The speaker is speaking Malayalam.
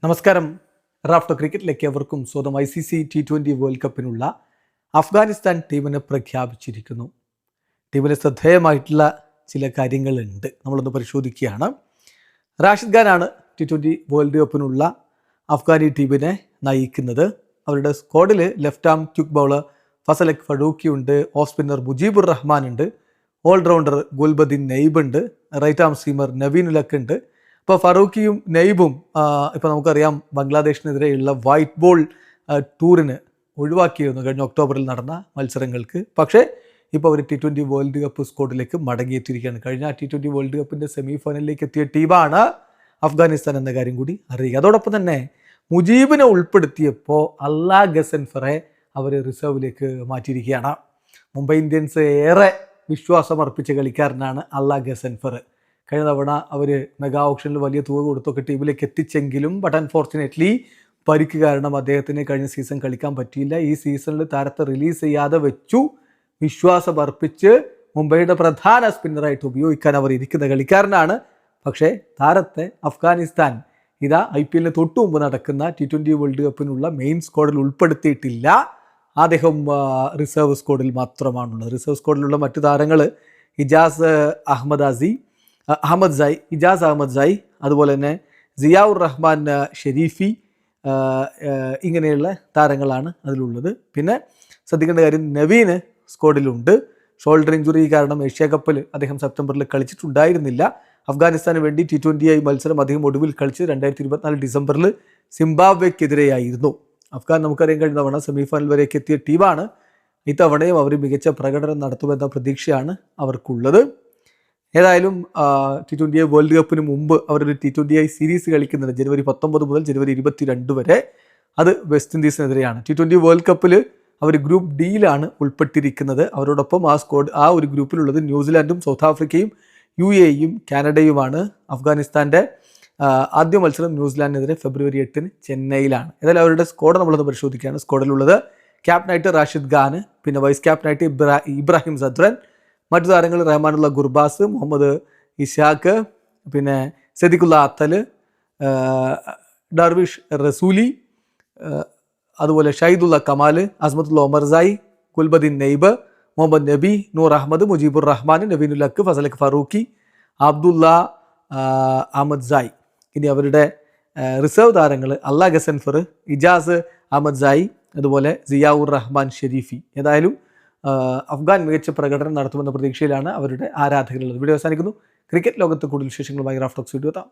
നമസ്കാരം. റാഫ്റ്റോ ക്രിക്കറ്റിലേക്ക് അവർക്കും സ്വന്തം ICC T20 വേൾഡ് കപ്പിനുള്ള അഫ്ഗാനിസ്ഥാൻ ടീമിനെ പ്രഖ്യാപിച്ചിരിക്കുന്നു. ടീമിന് ശ്രദ്ധേയമായിട്ടുള്ള ചില കാര്യങ്ങളുണ്ട്, നമ്മളൊന്ന് പരിശോധിക്കുകയാണ്. റാഷിദ് ഖാനാണ് T20 വേൾഡ് കപ്പിനുള്ള അഫ്ഗാനി ടീമിനെ നയിക്കുന്നത്. അവരുടെ സ്ക്വാഡിൽ left arm quick bowler Fazalhaq Farooqi ഉണ്ട്, ഓഫ് സ്പിന്നർ മുജീബുർ റഹ്മാൻ ഉണ്ട്, ഓൾറൗണ്ടർ ഗുൽബദീൻ നെയ്ബ് ഉണ്ട്, റൈറ്റ് ആം സീമർ നവീൻ ഉലക്ക് ഉണ്ട്. ഇപ്പോൾ ഫറൂഖിയും നെയ്ബും ഇപ്പോൾ നമുക്കറിയാം ബംഗ്ലാദേശിനെതിരെയുള്ള വൈറ്റ് ബോൾ ടൂറിന് ഒഴിവാക്കിയിരുന്നു കഴിഞ്ഞ ഒക്ടോബറിൽ നടന്ന മത്സരങ്ങൾക്ക്. പക്ഷേ ഇപ്പോൾ അവർ T20 വേൾഡ് കപ്പ് സ്ക്വാഡിലേക്ക് മടങ്ങിയെത്തിയിരിക്കുകയാണ്. കഴിഞ്ഞ T20 വേൾഡ് കപ്പിൻ്റെ സെമി ഫൈനലിലേക്ക് എത്തിയ ടീമാണ് അഫ്ഗാനിസ്ഥാൻ എന്ന കാര്യം കൂടി അറിയുക. അതോടൊപ്പം തന്നെ മുജീബിനെ ഉൾപ്പെടുത്തിയപ്പോൾ അല്ലാ ഗസൻഫറെ അവർ റിസർവിലേക്ക് മാറ്റിയിരിക്കുകയാണ്. മുംബൈ ഇന്ത്യൻസ് ഏറെ വിശ്വാസം അർപ്പിച്ച കളിക്കാരനാണ് അല്ലാ ഗസൻഫർ. കഴിഞ്ഞ തവണ അവർ മെഗാ ഓപ്ഷനിൽ വലിയ തുക കൊടുത്തൊക്കെ ടീമിലേക്ക് എത്തിച്ചെങ്കിലും ബട്ട് അൺഫോർച്ചുനേറ്റ്ലി പരിക്ക് കാരണം അദ്ദേഹത്തിന് കഴിഞ്ഞ സീസൺ കളിക്കാൻ പറ്റിയില്ല. ഈ സീസണിൽ താരത്തെ റിലീസ് ചെയ്യാതെ വെച്ചു. വിശ്വാസം അർപ്പിച്ച് മുംബൈയുടെ പ്രധാന സ്പിന്നറായിട്ട് ഉപയോഗിക്കാൻ അവർ ഇരിക്കുന്ന കളിക്കാരനാണ്. പക്ഷേ താരത്തെ അഫ്ഗാനിസ്ഥാൻ ഇതാ IPL തൊട്ടു മുമ്പ് നടക്കുന്ന T20 വേൾഡ് കപ്പിനുള്ള മെയിൻ സ്ക്വാഡിൽ ഉൾപ്പെടുത്തിയിട്ടില്ല. അദ്ദേഹം റിസർവ് സ്ക്വാഡിൽ മാത്രമാണുള്ളത്. റിസർവ് സ്ക്വാഡിലുള്ള മറ്റു താരങ്ങൾ ഇജാസ് അഹമ്മദ് സായ്, അതുപോലെ തന്നെ സിയാഉർ റഹ്മാൻ ഷെരീഫി, ഇങ്ങനെയുള്ള താരങ്ങളാണ് അതിലുള്ളത്. പിന്നെ ശ്രദ്ധിക്കേണ്ട കാര്യം, നവീന് സ്ക്വാഡിലുണ്ട്. ഷോൾഡർ ഇഞ്ചുറി കാരണം ഏഷ്യ കപ്പിൽ അദ്ദേഹം സെപ്റ്റംബറിൽ കളിച്ചിട്ടുണ്ടായിരുന്നില്ല. അഫ്ഗാനിസ്ഥാന് വേണ്ടി T20 മത്സരം അദ്ദേഹം ഒടുവിൽ കളിച്ച് 2024 ഡിസംബറിൽ സിംബാബ്വെക്കെതിരെയായിരുന്നു. അഫ്ഗാൻ നമുക്കറിയാം കഴിഞ്ഞ തവണ സെമിഫൈനൽ വരെയൊക്കെ എത്തിയ ടീമാണ്. ഇത്തവണയും അവർ മികച്ച പ്രകടനം നടത്തുമെന്ന പ്രതീക്ഷയാണ് അവർക്കുള്ളത്. ഏതായാലും T20 വേൾഡ് കപ്പിന് മുമ്പ് അവരൊരു T20 സീരീസ് കളിക്കുന്നുണ്ട് ജനുവരി 19 മുതൽ ജനുവരി 22 വരെ. അത് വെസ്റ്റ് ഇൻഡീസിനെതിരെയാണ്. T20 വേൾഡ് കപ്പിൽ അവർ ഗ്രൂപ്പ് ഡിയിലാണ് ഉൾപ്പെട്ടിരിക്കുന്നത്. അവരോടൊപ്പം ആ ഒരു ഗ്രൂപ്പിലുള്ളത് ന്യൂസിലാൻഡും സൗത്ത് ആഫ്രിക്കയും UAEയും കാനഡയുമാണ്. അഫ്ഗാനിസ്ഥാൻ്റെ ആദ്യ മത്സരം ന്യൂസിലാൻഡിനെതിരെ ഫെബ്രുവരി 8 ചെന്നൈയിലാണ്. ഏതായാലും അവരുടെ സ്ക്വാഡ് നമ്മളൊന്ന് പരിശോധിക്കുകയാണ്. സ്ക്വാഡിലുള്ളത് ക്യാപ്റ്റനായിട്ട് റാഷിദ് ഖാൻ, പിന്നെ വൈസ് ക്യാപ്റ്റനായിട്ട് ഇബ്രാഹിം സദ്രൻ, മറ്റു താരങ്ങൾ റഹ്മാനുള്ള ഗുർബാസ്, മുഹമ്മദ് ഇഷാഖ്, പിന്നെ സദിഖുള്ള അത്തൽ, ഡർവിഷ് റസൂലി, അതുപോലെ ഷഹീദുള്ള കമാൽ, അസ്മത്തുള്ള ഒമർസായി, ഗുൽബദീൻ നെയ്ബ്, മുഹമ്മദ് നബി, നൂർ അഹമ്മദ്, മുജീബുർ റഹ്മാൻ, നവീൻ ഉലക്ക്, ഫസലക് ഫറൂഖി, അബ്ദുള്ള അഹമ്മദ് സായി. ഇനി അവരുടെ റിസർവ് താരങ്ങൾ അല്ലാ ഗസൻഫർ, ഇജാസ് അഹമ്മദ് സായി, അതുപോലെ സിയാഉർ റഹ്മാൻ ഷെരീഫി. ഏതായാലും അഫ്ഗാൻ മികച്ച പ്രകടനം നടത്തുമെന്ന പ്രതീക്ഷയിലാണ് അവരുടെ ആരാധകരുള്ളത്. വീഡിയോ അവസാനിക്കുന്നു. ക്രിക്കറ്റ് ലോകത്ത് കൂടുതൽ വിശേഷങ്ങളുമായി റാഫ്റ്റോക്സ് വീഡിയോ എത്താം.